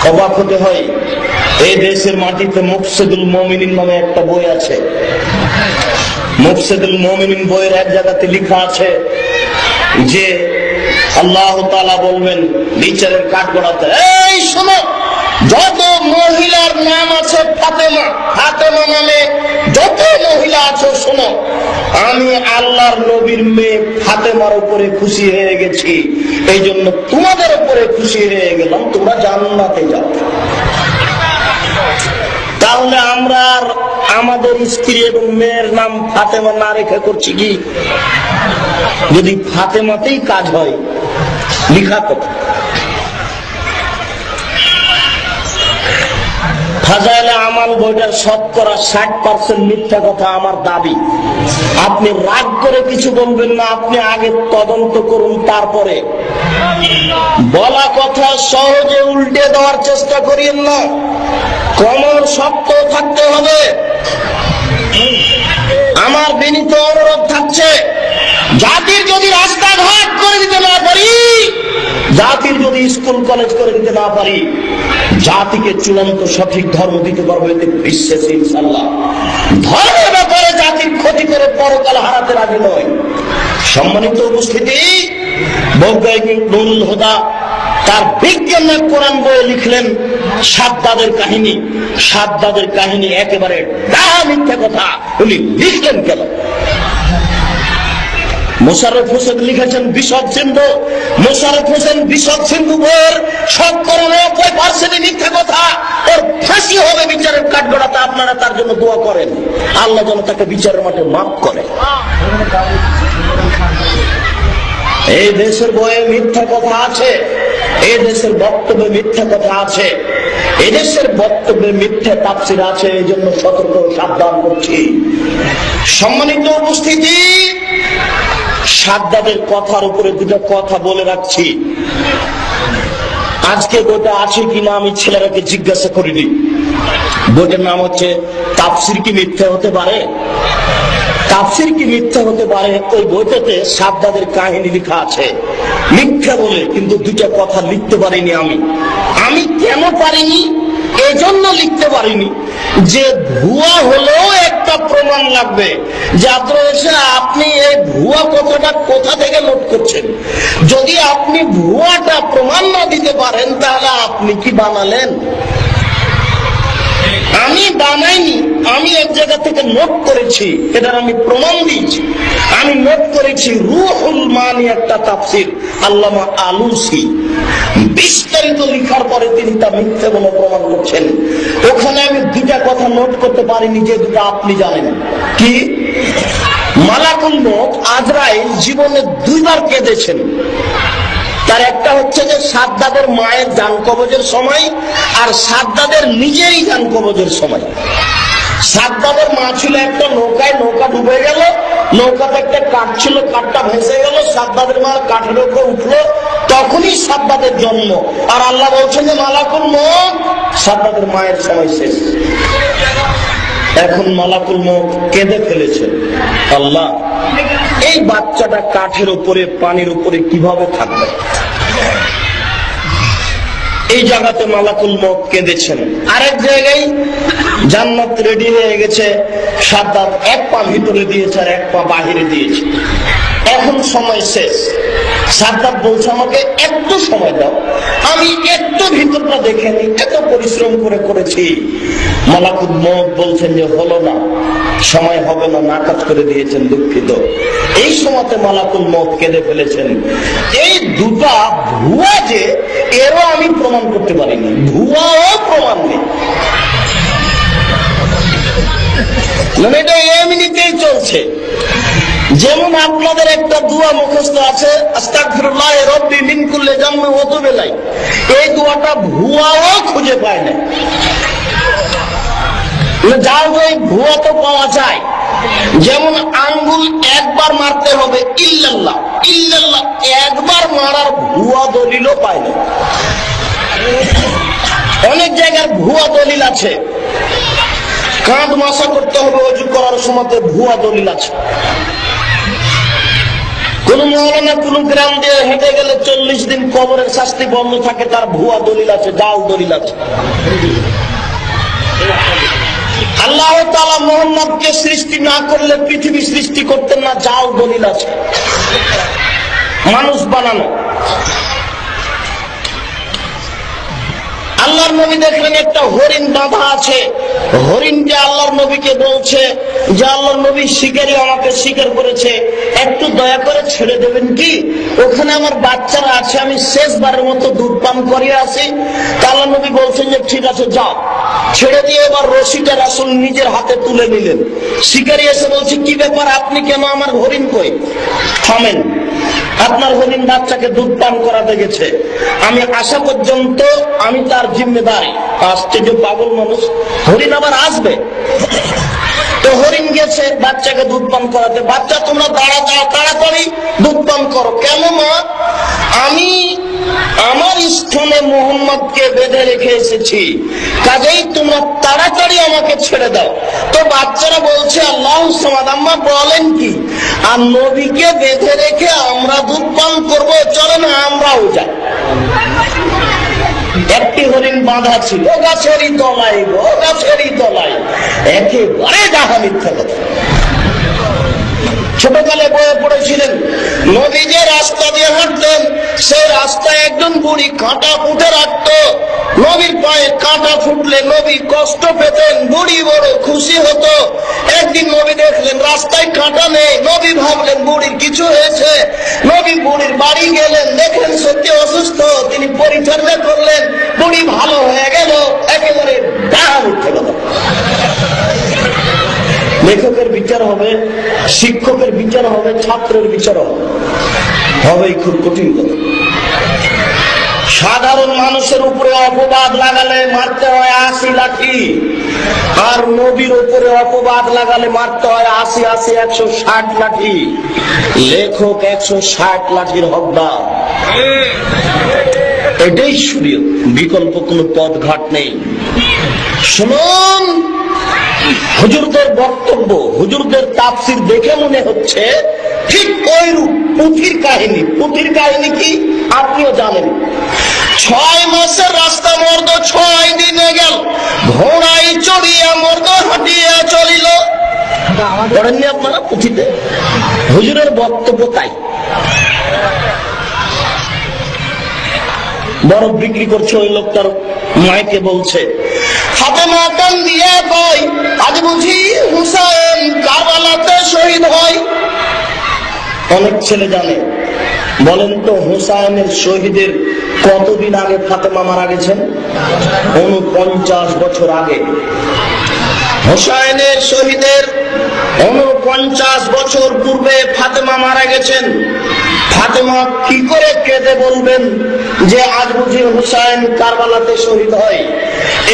অবাক হতে হয়। এই দেশের মাটিতে মুফসিদুল মুমিনিন নামে একটা বই আছে। মুফসিদুল মুমিনিন বইয়ের এক জায়গাতে লেখা আছে যে আল্লাহ তাআলা বলবেন বিচারের কাঠগড়াতে, এই শোনো, যত মহিলার নাম আছে ফাতেমা, ফাতেমা নামে যত মহিলা আছে শোনো, আমি আল্লাহর নবীর মেয়ে ফাতেমার উপরে খুশি হয়ে গেছি, এই জন্য তোমাদের উপরে খুশি হয়ে গেলাম, তোমরা জান্নাতে যাও। তাহলে আমরা আর আমাদের স্ত্রী এবং মেয়ের নাম ফাতেমা না রেখে করছি কি? যদি ফাতেমাতেই কাজ হয়, লিখা কথা। ফাজাইলে আমাল বইটার শতকরা 60% মিথ্যা কথা আমার দাবি। আপনি রাগ করে কিছু বলবেন না, আপনি আগে তদন্ত করুন, তারপরে বলা কথা সহজে উল্টে দেওয়ার চেষ্টা করিয়েন না, কমর শক্ত থাকতে হবে। আমার বিনীত অনুরোধ থাকছে, জাতির যদি রাস্তাঘাট করে দিতে না পারি, জাতির যদি স্কুল কলেজ করে দিতে না পারি, জাতিকে চূড়ান্ত সঠিক ধর্ম দিতে পারবো, এতে বিশ্বাসী ইনশাআল্লাহ। ধর্মের ব্যাপারে জাতির ক্ষতি করে পরকাল হারাতে রাজি নয়। সম্মানিত উপস্থিতি, বৈজ্ঞানিক নুরুল হুদা তার বিজ্ঞানের কোরআন বইয়ে লিখলেন সাদ্দাদের কাহিনী। সাদ্দাদের কাহিনী একেবারে ডাহা মিথ্যা কথা। উনি লিখলেন কেন? মোশাররফ হোসেন লিখেছেন বিশদ সিন্ধু। মোশাররফ হোসেন বিশদ সিন্ধু বইয়ের 90% মিথ্যা কথা। ওর ফাঁসি হবে বিচারের কাঠগড়াতে। আপনারা তার জন্য দোয়া করেন, আল্লাহ যেন তাকে বিচারের মাঠে মাফ করে। এই দেশের বইয়ে মিথ্যা কথা আছে, এই দেশের বক্তব্যে মিথ্যা কথা আছে, এই দেশের বক্তব্যে মিথ্যা তাফসীর আছে। এই জন্য সতর্ক সাবধান করছি। সম্মানিত উপস্থিতি, সাদ্দাদের কথার উপরে দুটো কথা বলে রাখছি। আজকে বইটা আছে কিনা আমি ছেলেরাকে জিজ্ঞাসা করিনি। বইটার নাম হচ্ছে তাফসীর কি মিথ্যা হতে পারে? তাফসীর কি মিথ্যা হতে পারে? ওই বইটাতে সাদ্দাদের কাহিনী লেখা আছে মিথ্যা বলে, কিন্তু দুটা কথা লিখতে পারিনি আমি। আমি কেন পারিনি? এজন্য লিখতে পারিনি যে ভুয়া হলেও একটা প্রমাণ লাগবে যে আপনি এই ভুয়া কথাটা কোথা থেকে নোট করছেন। যদি আপনি ভুয়াটা প্রমাণ না দিতে পারেন, তাহলে আপনি কি বানালেন? আমি বানাইনি, আমি এক জায়গা থেকে নোট করেছি, এটার আমি প্রমাণ দিয়েছি। আমি নোট করেছি রুহুল মানি একটা তাফসীর, আল্লামা আলুসি বিস্তারিত লিখার পরে তিনি তা মিথ্যে বলে প্রমাণ করছেন। ওখানে আমি দুটা কথা নোট করতে পারিনি, যে দুটা আপনি জানেন। কি? মালাকুল মউত আজরাইল জীবনে 2 বার কেঁদেছেন। তার একটা হচ্ছে যে সাদ্দাদের মায়ের জান কবজের সময়, আর সাদ্দাদের নিজেরই জান কবজের সময়। সাদ্দাদের মা ছিল একটা নৌকায়, নৌকা ডুবে গেল, নৌকাতে একটা কাঠ ছিল, কাঠটা ভেসে গেল, সাদ্দাদের মা কাঠের উপর উঠলো, তখনই সাদ্দাদের জন্ম। আর আল্লাহ বলছেন যে মালাকুল মউত, সাদ্দাদের মায়ের সময় শেষ। এখন মালাকুল মউত কেঁদে ফেলেছে। আল্লাহ, এই বাচ্চাটা কাঠের উপরে পানির উপরে কিভাবে থাকবে? এই জায়গাতে মালাকুল মউত কেঁদেছেন। আরেক জায়গায় জান্নাত রেডি হয়ে গেছে, সাদ্দাত 1 পা ভিতরে দিয়েছে আর 1 পা বাহিরে দিয়েছে। এখন সময় শেষ। সাদ্দাত বলছে আমাকে একটু সময় দাও, আমি একটু ভিতরটা দেখে নি, এত পরিশ্রম করে করেছি। মালাকুল মউত বলছেন যে হলো না, সময় হবে না, নাকাজ করে দিয়েছেন, দুঃখিত। এই সময়তে মালাকুল মউত কেঁদে ফেলেছেন। এই দুটা ভুয়া যে, এরও আমি প্রমাণ করতে পারিনি, ভুয়াও প্রমাণ নেই। মানে এটা এমনিতেই চলছে। যেমন আপনাদের একটা দোয়া মুখস্থ আছে, আস্তাগফিরুল্লাহ রব্বি মিন কুল্লি যামবি ওয়া তুবু ইলাইহি। এই দোয়াটা ভুয়াও খুঁজে পায় না। যাও ওই ভুয়া তো পাওয়া যায়। যেমন আঙ্গুল একবার মারতে হবে, ইল্লাল্লাহ ইল্লাল্লাহ একবার মারার ভুয়া দলিলও পায় না। অনেক জায়গার ভুয়া দলিল আছে। কাঁধ মাসা করতে হবে অজু করার সময়, ভুয়া দলিল আছে। কোন মৌলানা কোন গ্রাম দিয়ে হেঁটে গেলে 40 দিন কবরের শাস্তি বন্ধ থাকে, তার ভুয়া দলিল আছে, জাল দলিল আছে। আল্লাহ তাআলা মুহাম্মদকে সৃষ্টি না করলে পৃথিবী সৃষ্টি করতেন না, জাল দলিল আছে, মানুষ বানানো। আল্লাহর নবী দেখলেন একটা হরিণ বাঁধা আছে, হরিণ যে আল্লাহর নবীকে বলছে যে আল্লাহর নবী শিকারী আমাকে শিকার করেছে, একটু দয়া করে ছেড়ে দেবেন কি, ওখানে আমার বাচ্চারা আছে, আমি শেষবারের মতো দুধ পান করিয়ে আসি। আল্লাহর নবী বলছেন যে ঠিক আছে যাও, ছেড়ে দিয়ে এবার রশিটা রাসূল নিজের হাতে তুলে নিলেন। শিকারী এসে বলছে কি ব্যাপার, আপনি কেন, আমার হরিণ কই? থামেন, আপনার হরিণ বাচ্চাকে দুধ পান করাতে গেছে, আমি আসা পর্যন্ত আমি তার জিম্মেদারি। আসছে যে পাগল মানুষ, হরিণ আবার আসবে। তো হরিণ গেছে বাচ্চাকে দুধ পান করাতে, বাচ্চা তোমরা দাঁড়া দাও, তাড়াতাড়ি দুধ পান করো। কেন মা? আমি আমার স্থানে মুহাম্মদকে বেঁধে রেখে এসেছি, কাজেই তোমরা তাড়াতাড়ি আমাকে ছেড়ে দাও। তো বাচ্চারা বলছে আল্লাহু সামাদ, আম্মা বলেন কি, আর নবীকে বেঁধে রেখে আমরা দুধ পান করবো, চলো না আমরাও যাই। একটি হরিণ বাঁধা ছিল গাছেরই তলায়, গাছেরই তলায়, একেবারে ডাহা মিথ্যা কথা। ছোটকালে বয়ে পড়েছিলেন, নবী যে রাস্তা দিয়ে হাঁটতেন সেই রাস্তায় একজন বুড়ি কাঁটা ফুটে রাখত, নবীর পায়ে কাঁটা ফুটলে নবী কষ্ট পেতেন, বুড়ি বড় খুশি হতো। একদিন নবী দেখলেন রাস্তায় কাঁটা নেই, নবী ভাবলেন বুড়ির কিছু হয়েছে, নবী বুড়ির বাড়ি গেলেন, দেখলেন সত্যি অসুস্থ, তিনি পরিচর্যা করলেন, বুড়ি ভালো হয়ে গেল। একেবারে ডাহা মিথ্যা কথা। লেখকের বিচার হবে, শিক্ষকের বিচার হবে, ছাত্রের বিচার হবে, খুব কঠিন কথা। সাধারণ মানুষের উপরে অপবাদ লাগালে মারতে হয় 80 লাঠি, আর নবীর উপরে অপবাদ লাগালে মারতে হয় 80 80 160 লাঠি। লেখক 160 লাঠির হকদার। এটাই শরীয়ত, বিকল্প কোনো পথ ঘাট নেই। শুনুন, হুজুরদের বক্তব্য, হুজুরদের তাফসীর দেখে মনে হচ্ছে ঠিক ওইরূপ পুঁথির কাহিনী। পুঁথির কাহিনী কি আপনিও জানেন। 6 মাসের রাস্তা মর্দ 6 দিনে গেল, ঘোড়ায় চড়িয়া মর্দ হাঁটিয়া চলিল। পড়েননি আপনারা পুঁথিতে? হুজুরের বক্তব্য তাই। বরফ বিক্রি করছে ওই লোকটার মাইকে বলছে, ফাতেমা কান দিয়ে কয়, আজ বুঝি হুসাইন কারবালাতে শহীদ হয়। অনেক ছেলে জানে। বলেন তো হুসাইনের শহীদের কতদিন আগে ফাতেমা মারা গেছেন? 49 বছর আগে। হুসাইনের শহীদের 49 বছর পূর্বে ফাতেমা মারা গেছেন। ফাতেমা কি করে কেঁদে বলবেন যে আজ বুঝি হুসাইন কারবালাতে শহীদ হয়?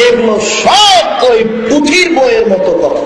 এগুলো সব ওই পুঁথির বইয়ের মতো কথা।